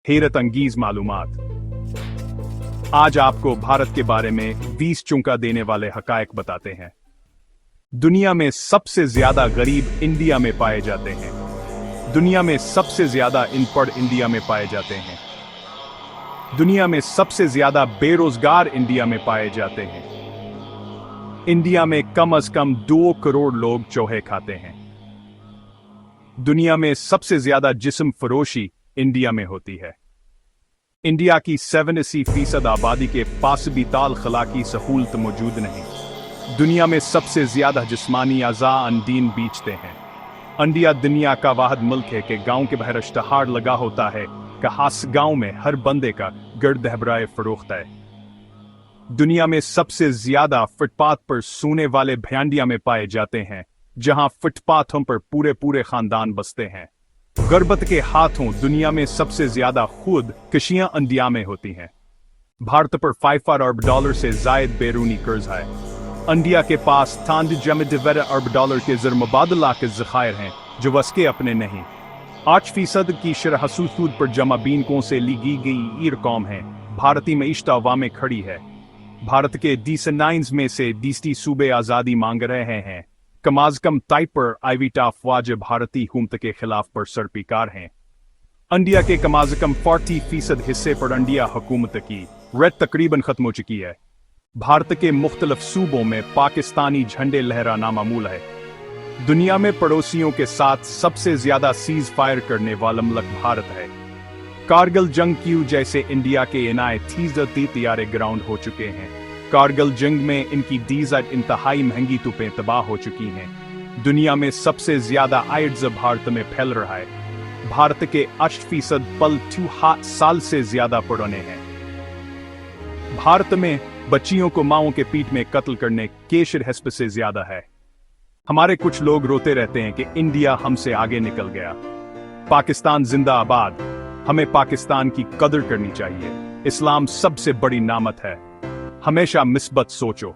हैरत अंगीज मालूमात। आज आपको भारत के बारे में 20 चौंका देने वाले हकायक बताते हैं। दुनिया में सबसे ज्यादा गरीब इंडिया में पाए जाते हैं। दुनिया में सबसे ज्यादा अनपढ़ इंडिया में पाए जाते हैं। दुनिया में सबसे ज्यादा बेरोजगार इंडिया में पाए जाते हैं। इंडिया में कम से कम 2 करोड़ लोग चूहे खाते हैं। दुनिया में सबसे ज्यादा जिस्म फरोशी इंडिया में होती है। इंडिया की 87% आबादी के पास भी ताल खलाकी सहूलत मौजूद नहीं। दुनिया में सबसे ज्यादा जिस्मानी अज़ा अंदीन बेचते हैं। इंडिया दुनिया का वाहिद मुल्क है कि गांव के बाहर इश्तहार लगा होता है कि हास गांव में हर बंदे का गर्द हबराए फरोख्त है। दुनिया में सबसे ज्यादा फुटपाथ पर सोने वाले भेड़िया में पाए जाते हैं, जहां फुटपाथों पर पूरे पूरे खानदान बसते हैं। गुर्बत के हाथों दुनिया में सबसे ज्यादा खुद कशियां इंडिया में होती हैं। भारत पर 5 अरब डॉलर से जायद बैरूनी कर्ज है। इंडिया के पास $3 अरब डॉलर के ज़र मुबादला के ज़खायर हैं, जो उसके अपने नहीं। 8% की शरह सूद पर जमा बैंकों से ली गई ये रकम है। भारतीय मईशत हवा में खड़ी है। भारत के 29 में से 20 सूबे आज़ादी मांग रहे हैं। कम अज कम टाइपर आईवीटा अफवाज भारतीय हुकूमत के खिलाफ पर सरपिकार हैं। इंडिया के कम अज कम 40% हिस्से पर इंडिया हुकूमत की रेड तकरीबन खत्म हो चुकी है। भारत के मुख्तलिफ सूबों में पाकिस्तानी झंडे लहराना मामूल है। दुनिया में पड़ोसियों के साथ सबसे ज्यादा सीज फायर करने वाला मुल्क भारत है। कारगिल जंग क्यू जैसे इंडिया के इनाए 30 तैयारे ग्राउंड हो चुके हैं। कारगिल जंग में इनकी डीजल इंतहाई महंगी तोपें तबाह हो चुकी हैं। दुनिया में सबसे ज्यादा एड्स भारत में फैल रहा है। भारत के 8% पल 2 साल से ज्यादा पुराने हैं। भारत में बच्चियों को माओं के पीठ में कत्ल करने केशर हस्प से ज्यादा है। हमारे कुछ लोग रोते रहते हैं कि इंडिया हमसे आगे निकल गया। पाकिस्तान जिंदाबाद। हमें पाकिस्तान की कदर करनी चाहिए। इस्लाम सबसे बड़ी नामत है। हमेशा मिस्बत सोचो।